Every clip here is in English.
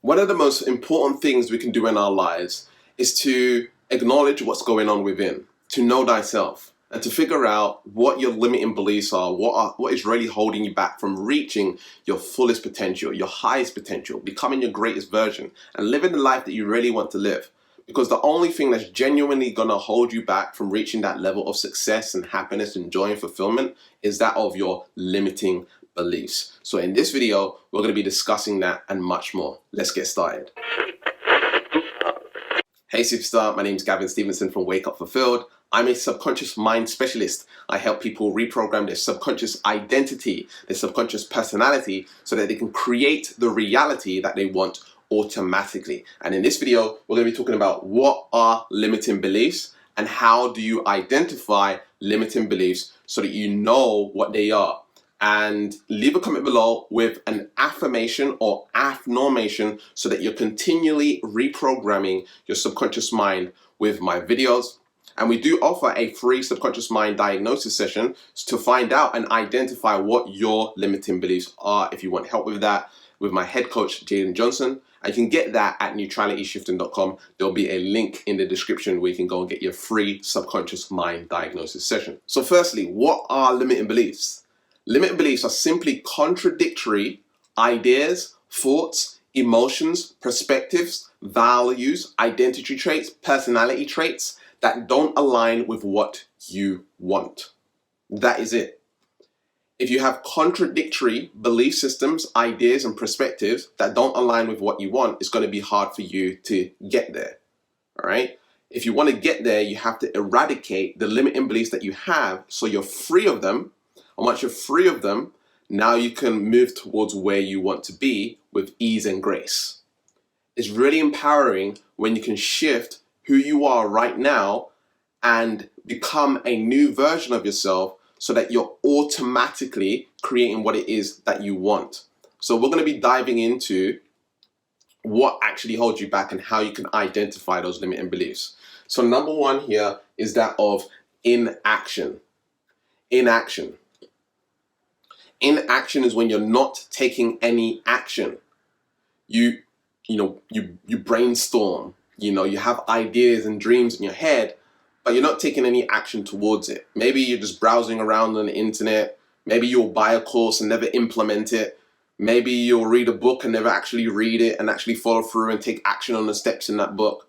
One of the most important things we can do in our lives is to acknowledge what's going on within, to know thyself, and to figure out what your limiting beliefs are, what is really holding you back from reaching your fullest potential, your highest potential, becoming your greatest version, and living the life that you really want to live. Because the only thing that's genuinely going to hold you back from reaching that level of success and happiness and joy and fulfillment is that of your limiting beliefs. So in this video, we're going to be discussing that and much more. Let's get started. Hey superstar, my name is Gavin Stevenson from Wake Up Fulfilled. I'm a subconscious mind specialist. I help people reprogram their subconscious identity, their subconscious personality, so that they can create the reality that they want automatically. And in this video, we're going to be talking about what are limiting beliefs and how do you identify limiting beliefs so that you know what they are. And leave a comment below with an affirmation or affirmation so that you're continually reprogramming your subconscious mind with my videos. And we do offer a free subconscious mind diagnosis session to find out and identify what your limiting beliefs are. If you want help with that, with my head coach, Jaden Johnson, and you can get that at neutralityshifting.com. There'll be a link in the description where you can go and get your free subconscious mind diagnosis session. So firstly, what are limiting beliefs? Limiting beliefs are simply contradictory ideas, thoughts, emotions, perspectives, values, identity traits, personality traits that don't align with what you want. That is it. If you have contradictory belief systems, ideas, and perspectives that don't align with what you want, it's going to be hard for you to get there. All right? If you want to get there, you have to eradicate the limiting beliefs that you have so you're free of them. And once you're free of them, now you can move towards where you want to be with ease and grace. It's really empowering when you can shift who you are right now and become a new version of yourself so that you're automatically creating what it is that you want. So we're going to be diving into what actually holds you back and how you can identify those limiting beliefs. So number one here is that of inaction. Inaction. Inaction is when you're not taking any action. You brainstorm, you have ideas and dreams in your head, but you're not taking any action towards it. Maybe you're just browsing around on the internet. Maybe you'll buy a course and never implement it. Maybe you'll read a book and never actually read it and actually follow through and take action on the steps in that book.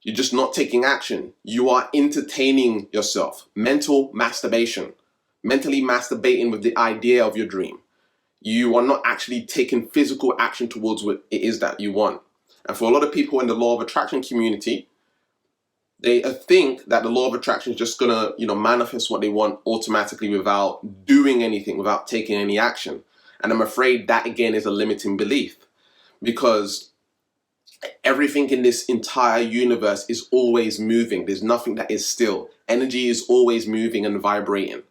You're just not taking action. You are entertaining yourself. Mental masturbation. Mentally masturbating with the idea of your dream. You are not actually taking physical action towards what it is that you want. And for a lot of people in the law of attraction community, they think that the law of attraction is just gonna, manifest what they want automatically without doing anything, without taking any action. And I'm afraid that again is a limiting belief, because everything in this entire universe is always moving. There's nothing that is still. Energy is always moving and vibrating.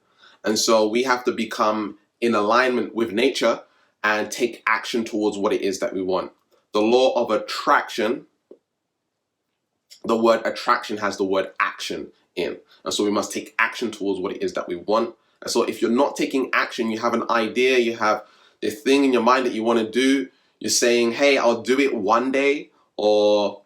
And so we have to become in alignment with nature and take action towards what it is that we want. The law of attraction, the word attraction has the word action in. And so we must take action towards what it is that we want. And so if you're not taking action, you have an idea, you have this thing in your mind that you want to do, you're saying, hey, I'll do it one day, or,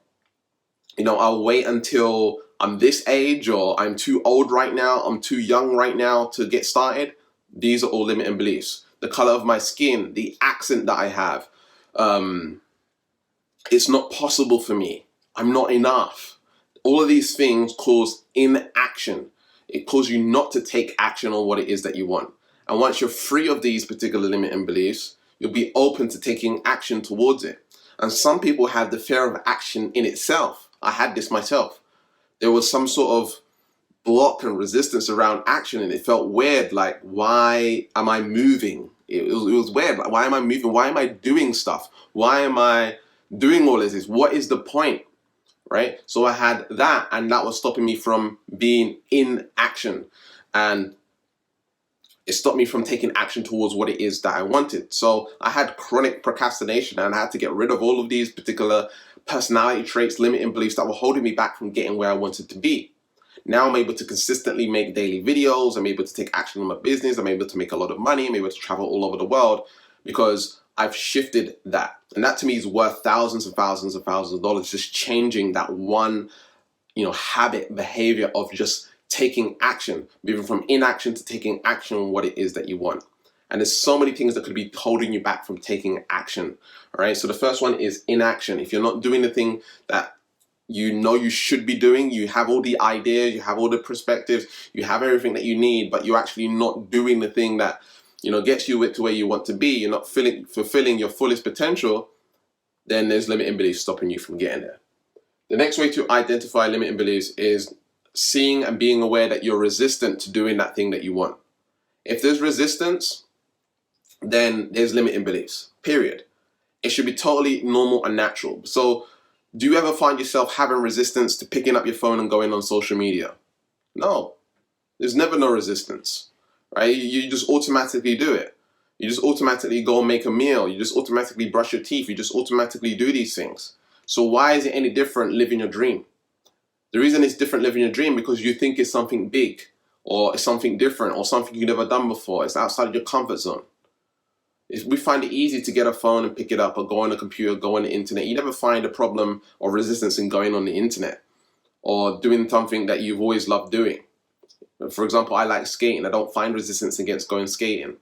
I'll wait until I'm this age, or I'm too old right now, I'm too young right now to get started. These are all limiting beliefs. The color of my skin, the accent that I have, it's not possible for me. I'm not enough. All of these things cause inaction. It causes you not to take action on what it is that you want. And once you're free of these particular limiting beliefs, you'll be open to taking action towards it. And some people have the fear of action in itself. I had this myself. There was some sort of block and resistance around action, and it felt weird. Like, why am I moving? It was weird. Like, why am I moving? Why am I doing stuff? Why am I doing all of this? What is the point? Right? So I had that, and that was stopping me from being in action. And it stopped me from taking action towards what it is that I wanted. So I had chronic procrastination, and I had to get rid of all of these particular personality traits, limiting beliefs that were holding me back from getting where I wanted to be. Now I'm able to consistently make daily videos. I'm able to take action on my business. I'm able to make a lot of money. I'm able to travel all over the world because I've shifted that. And that to me is worth thousands and thousands and thousands of dollars, just changing that one, habit, behavior of just taking action, moving from inaction to taking action on what it is that you want. And there's so many things that could be holding you back from taking action. All right. So the first one is inaction. If you're not doing the thing that you know you should be doing, you have all the ideas, you have all the perspectives, you have everything that you need, but you're actually not doing the thing that gets you to where you want to be, you're not fulfilling your fullest potential, then there's limiting beliefs stopping you from getting there. The next way to identify limiting beliefs is seeing and being aware that you're resistant to doing that thing that you want. If there's resistance, then there's limiting beliefs, period. It should be totally normal and natural. So do you ever find yourself having resistance to picking up your phone and going on social media? No, there's never no resistance, right? You just automatically do it. You just automatically go and make a meal. You just automatically brush your teeth. You just automatically do these things. So why is it any different living your dream? The reason it's different living your dream because you think it's something big or it's something different or something you've never done before. It's outside of your comfort zone. If we find it easy to get a phone and pick it up or go on a computer, go on the internet. You never find a problem or resistance in going on the internet or doing something that you've always loved doing. For example, I like skating. I don't find resistance against going skating.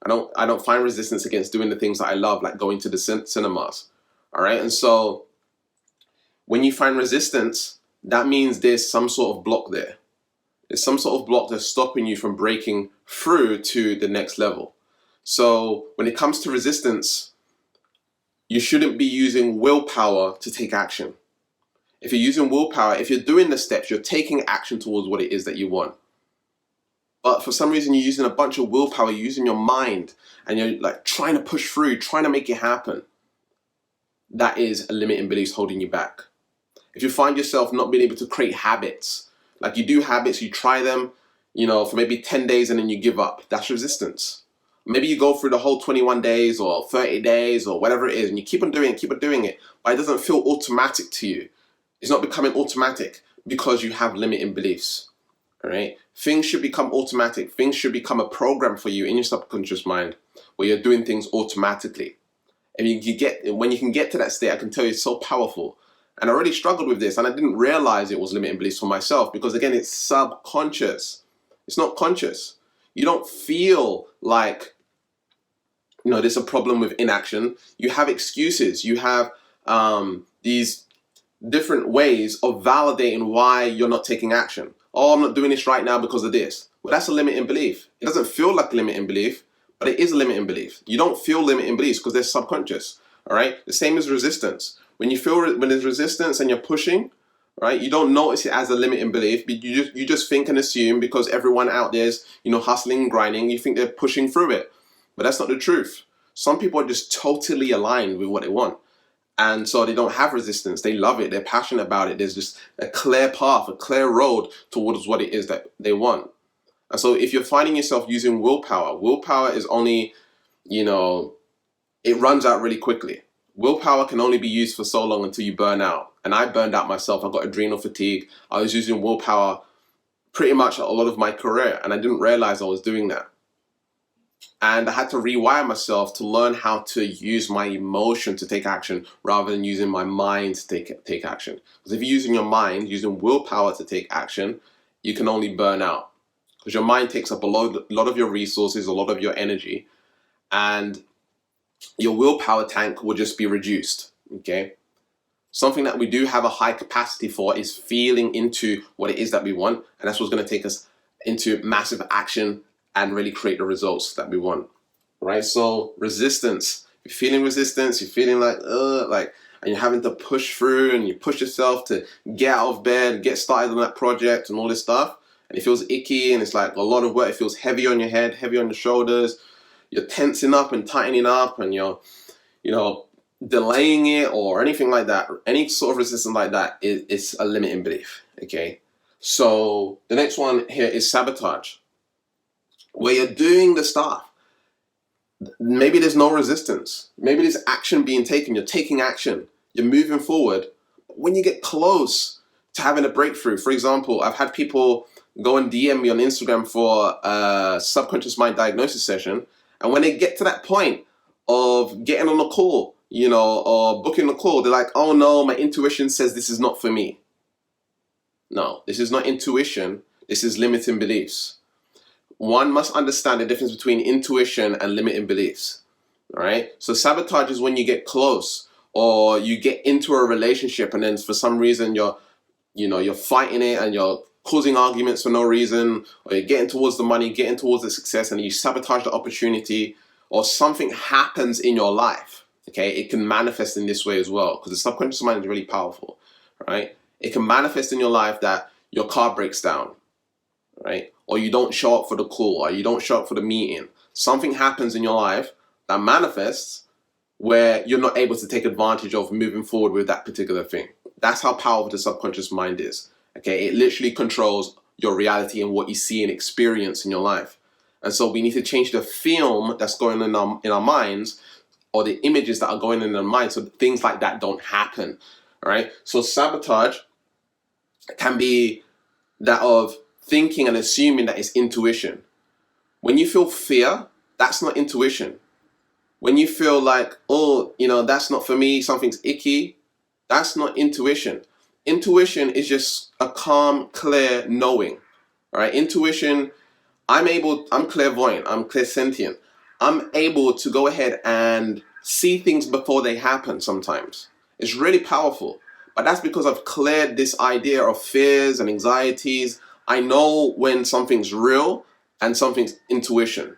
I don't find resistance against doing the things that I love, like going to the cinemas. All right. And so when you find resistance, that means there's some sort of block there. There's some sort of block that's stopping you from breaking through to the next level. So when it comes to resistance, you shouldn't be using willpower to take action. If you're using willpower, if you're doing the steps, you're taking action towards what it is that you want. But for some reason, you're using a bunch of willpower, you're using your mind, and you're like trying to push through, trying to make it happen. That is a limiting belief holding you back. If you find yourself not being able to create habits, like you do habits, you try them, for maybe 10 days and then you give up, that's resistance. Maybe you go through the whole 21 days or 30 days or whatever it is, and you keep on doing it, but it doesn't feel automatic to you. It's not becoming automatic because you have limiting beliefs. All right? Things should become automatic. Things should become a program for you in your subconscious mind where you're doing things automatically. And when you can get to that state, I can tell you it's so powerful. And I already struggled with this and I didn't realize it was limiting beliefs for myself because again, it's subconscious. It's not conscious. You don't feel like, there's a problem with inaction. You have excuses. You have these different ways of validating why you're not taking action. Oh, I'm not doing this right now because of this. Well, that's a limiting belief. It doesn't feel like a limiting belief, but it is a limiting belief. You don't feel limiting beliefs because they're subconscious. All right. The same as resistance. When there's resistance and you're pushing, right, you don't notice it as a limiting belief, but you just think and assume because everyone out there's, hustling and grinding, you think they're pushing through it. But that's not the truth. Some people are just totally aligned with what they want. And so they don't have resistance. They love it. They're passionate about it. There's just a clear path, a clear road towards what it is that they want. And so if you're finding yourself using willpower is only, it runs out really quickly. Willpower can only be used for so long until you burn out. And I burned out myself. I got adrenal fatigue. I was using willpower pretty much a lot of my career. And I didn't realize I was doing that. And I had to rewire myself to learn how to use my emotion to take action rather than using my mind to take action. Because if you're using your mind, using willpower to take action, you can only burn out. Because your mind takes up a lot of your resources, a lot of your energy. And your willpower tank will just be reduced, okay? Something that we do have a high capacity for is feeling into what it is that we want, and that's what's going to take us into massive action and really create the results that we want, right? So resistance, you're feeling resistance, you're feeling and you're having to push through and you push yourself to get out of bed, get started on that project and all this stuff, and it feels icky and it's like a lot of work, it feels heavy on your head, heavy on your shoulders, you're tensing up and tightening up and you're, delaying it or anything like that, any sort of resistance like that is a limiting belief, okay? So the next one here is sabotage, where you're doing the stuff. Maybe there's no resistance. Maybe there's action being taken. You're taking action. You're moving forward. But when you get close to having a breakthrough, for example, I've had people go and DM me on Instagram for a subconscious mind diagnosis session. And when they get to that point of getting on a call, or booking a call. They're like, oh no, my intuition says this is not for me. No, this is not intuition. This is limiting beliefs. One must understand the difference between intuition and limiting beliefs. All right. So sabotage is when you get close or you get into a relationship and then for some reason you're fighting it and you're causing arguments for no reason, or you're getting towards the money, getting towards the success, and you sabotage the opportunity, or something happens in your life. Okay, it can manifest in this way as well because the subconscious mind is really powerful, right? It can manifest in your life that your car breaks down, right? Or you don't show up for the call, or you don't show up for the meeting. Something happens in your life that manifests where you're not able to take advantage of moving forward with that particular thing. That's how powerful the subconscious mind is. Okay, it literally controls your reality and what you see and experience in your life. And so we need to change the film that's going on in our minds, or the images that are going in our minds, so that things like that don't happen. All right. So sabotage can be that of thinking and assuming that it's intuition. When you feel fear, that's not intuition. When you feel like, oh, that's not for me, something's icky, that's not intuition. Intuition is just a calm, clear knowing. All right. Intuition, I'm clairvoyant, I'm clairsentient. I'm able to go ahead and see things before they happen sometimes. It's really powerful. But that's because I've cleared this idea of fears and anxieties. I know when something's real and something's intuition.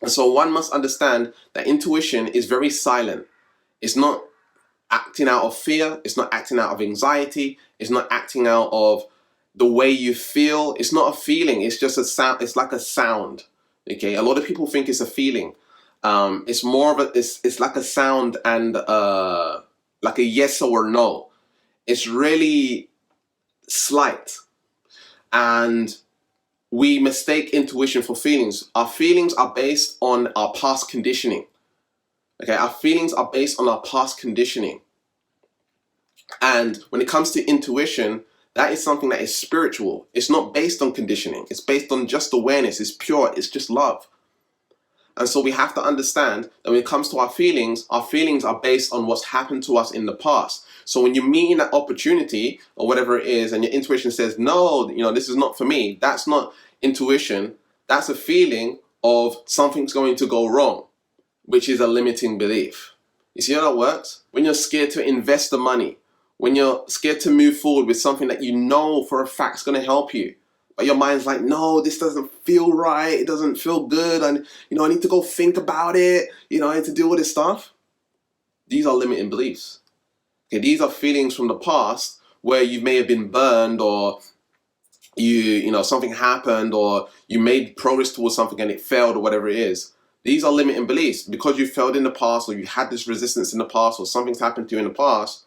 And so one must understand that intuition is very silent. It's not acting out of fear. It's not acting out of anxiety. It's not acting out of the way you feel. It's not a feeling. It's just a sound. It's like a sound. Okay. A lot of people think it's a feeling. It's more of it's like a sound and like a yes or no. It's really slight. And we mistake intuition for feelings. Our feelings are based on our past conditioning. Okay, our feelings are based on our past conditioning. And when it comes to intuition, that is something that is spiritual. It's not based on conditioning. It's based on just awareness. It's pure. It's just love. And so we have to understand that when it comes to our feelings are based on what's happened to us in the past. So when you're meeting that opportunity or whatever it is, and your intuition says, no, this is not for me, that's not intuition. That's a feeling of something's going to go wrong, which is a limiting belief. You see how that works? When you're scared to invest the money, when you're scared to move forward with something that you know for a fact is going to help you, but your mind's like, no, this doesn't feel right. It doesn't feel good. And, I need to go think about it. I need to do all this stuff. These are limiting beliefs. Okay, these are feelings from the past where you may have been burned, or something happened, or you made progress towards something and it failed, or whatever it is. These are limiting beliefs because you failed in the past, or you had this resistance in the past, or something's happened to you in the past.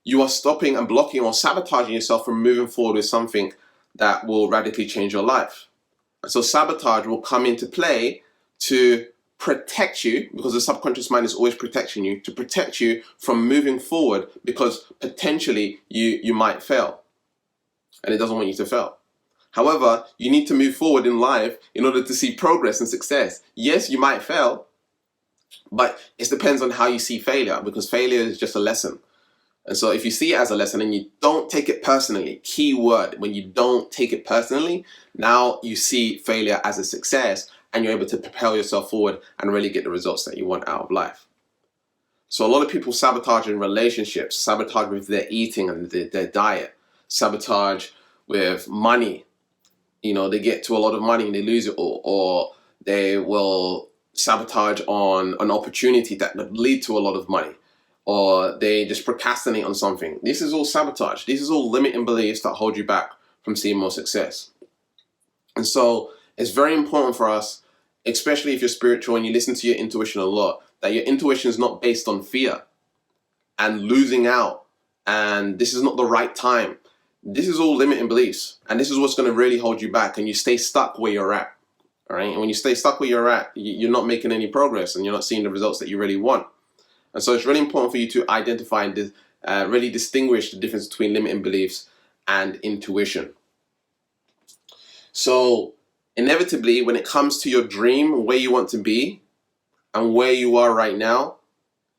You are stopping and blocking or sabotaging yourself from moving forward with something that will radically change your life. And so sabotage will come into play to protect you, because the subconscious mind is always protecting you, to protect you from moving forward, because potentially you might fail. And it doesn't want you to fail. However, you need to move forward in life in order to see progress and success. Yes, you might fail, but it depends on how you see failure, because failure is just a lesson. And so if you see it as a lesson and you don't take it personally, key word, when you don't take it personally, now you see failure as a success and you're able to propel yourself forward and really get the results that you want out of life. So a lot of people sabotage in relationships, sabotage with their eating and their diet, sabotage with money. They get to a lot of money and they lose it all, or they will sabotage on an opportunity that would lead to a lot of money, or they just procrastinate on something. This is all sabotage. These are all limiting beliefs that hold you back from seeing more success. And so it's very important for us, especially if you're spiritual and you listen to your intuition a lot, that your intuition is not based on fear and losing out, and this is not the right time. This is all limiting beliefs, and this is what's going to really hold you back, and you stay stuck where you're at. All right. And when you stay stuck where you're at, you're not making any progress and you're not seeing the results that you really want. And so it's really important for you to identify and really distinguish the difference between limiting beliefs and intuition. So inevitably, when it comes to your dream, where you want to be, and where you are right now,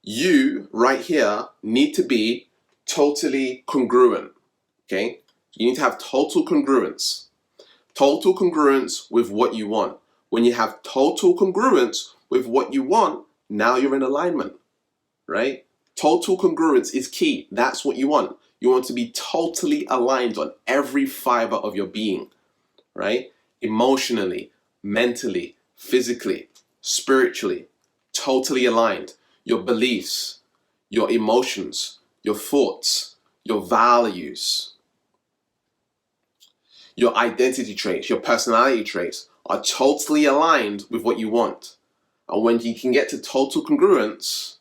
you right here need to be totally congruent. Okay? You need to have total congruence. Total congruence with what you want. When you have total congruence with what you want, now you're in alignment, right? Total congruence is key. That's what you want. You want to be totally aligned on every fiber of your being, right? Emotionally, mentally, physically, spiritually, totally aligned. Your beliefs, your emotions, your thoughts, your values, your identity traits, your personality traits are totally aligned with what you want. And when you can get to total congruence,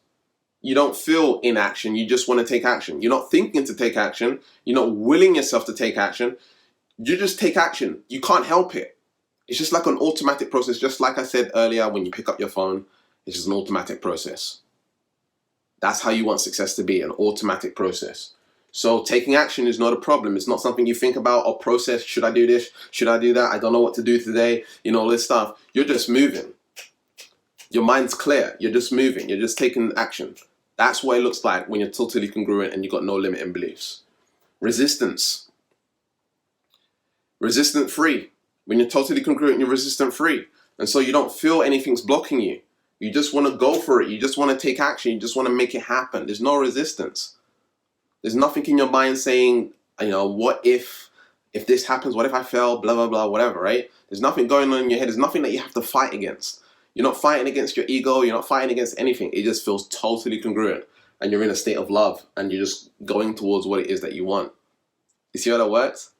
you don't feel inaction, you just want to take action. You're not thinking to take action, you're not willing yourself to take action, you just take action. You can't help it. It's just like an automatic process, just like I said earlier, when you pick up your phone, it's just an automatic process. That's how you want success to be, an automatic process. So taking action is not a problem. It's not something you think about or process. Should I do this? Should I do that? I don't know what to do today. You know, all this stuff. You're just moving. Your mind's clear. You're just moving. You're just taking action. That's what it looks like when you're totally congruent and you've got no limiting beliefs. Resistance. Resistant free. When you're totally congruent, you're resistant free. And so you don't feel anything's blocking you. You just want to go for it. You just want to take action. You just want to make it happen. There's no resistance. There's nothing in your mind saying, you know, what if this happens? What if I fail? Blah, blah, blah, whatever, right? There's nothing going on in your head. There's nothing that you have to fight against. You're not fighting against your ego. You're not fighting against anything. It just feels totally congruent. And you're in a state of love. And you're just going towards what it is that you want. You see how that works?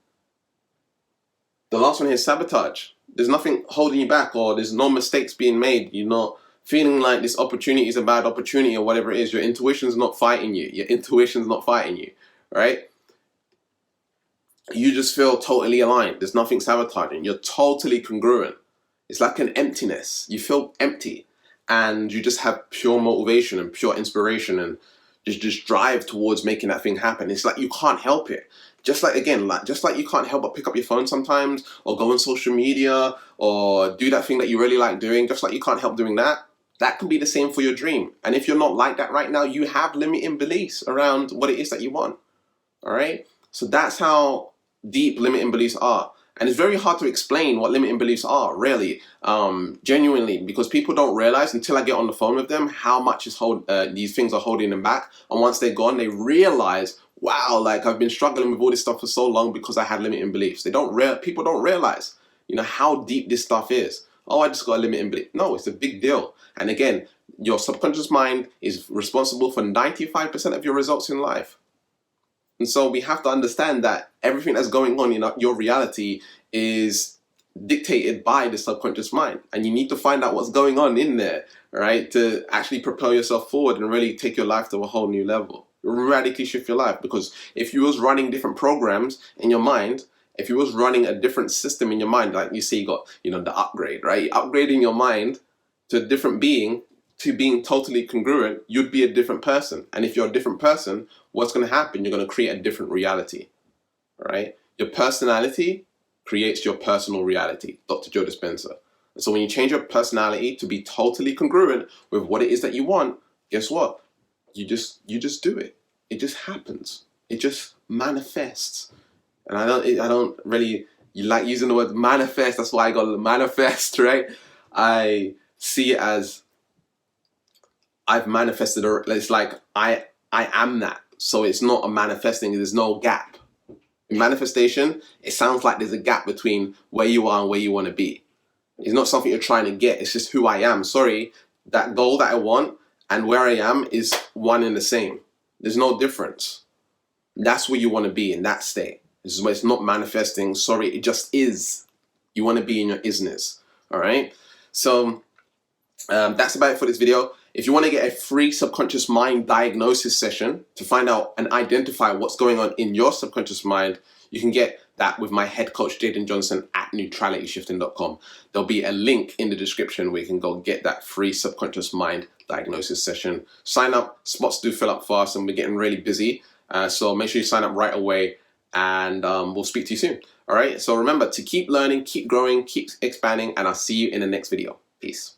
The last one here is sabotage. There's nothing holding you back, or there's no mistakes being made. You're not feeling like this opportunity is a bad opportunity or whatever it is. Your intuition's not fighting you. Your intuition's not fighting you, right? You just feel totally aligned. There's nothing sabotaging. You're totally congruent. It's like an emptiness. You feel empty and you just have pure motivation and pure inspiration and just drive towards making that thing happen. It's like you can't help it. Just like, again, just like you can't help but pick up your phone sometimes or go on social media or do that thing that you really like doing, just like you can't help doing that. That can be the same for your dream. And if you're not like that right now, you have limiting beliefs around what it is that you want. All right? So that's how deep limiting beliefs are. And it's very hard to explain what limiting beliefs are, really, genuinely, because people don't realize until I get on the phone with them how much these things are holding them back. And once they're gone, they realize, wow, like I've been struggling with all this stuff for so long because I had limiting beliefs. People don't realize, you know, how deep this stuff is. Oh, I just got a limiting belief. No, it's a big deal. And again, your subconscious mind is responsible for 95% of your results in life. And so we have to understand that everything that's going on in your reality is dictated by the subconscious mind. And you need to find out what's going on in there, right? To actually propel yourself forward and really take your life to a whole new level. Radically shift your life. Because if you was running different programs in your mind, if you was running a different system in your mind, like you see, you got, you know, the upgrade, right? You're upgrading your mind to a different being, to being totally congruent, you'd be a different person. And if you're a different person, what's going to happen? You're going to create a different reality, right? Your personality creates your personal reality, Dr. Joe Dispenza. And so when you change your personality to be totally congruent with what it is that you want, guess what? You just do it. It just happens. It just manifests. And I don't really, you like using the word manifest. That's why I got to manifest, right? I see it as I've manifested. It's like I am that. So it's not a manifesting. There's no gap. In manifestation, it sounds like there's a gap between where you are and where you want to be. It's not something you're trying to get. It's just who I am. Sorry, that goal that I want and where I am is one and the same. There's no difference. That's where you want to be, in that state. This is where it's not manifesting. Sorry, it just is. You want to be in your isness. All right? So that's about it for this video. If you want to get a free subconscious mind diagnosis session to find out and identify what's going on in your subconscious mind, you can get that with my head coach, Jaden Johnson, at neutralityshifting.com. There'll be a link in the description where you can go get that free subconscious mind diagnosis session. Sign up. Spots do fill up fast and we're getting really busy. So make sure you sign up right away and we'll speak to you soon. All right. So remember to keep learning, keep growing, keep expanding, and I'll see you in the next video. Peace.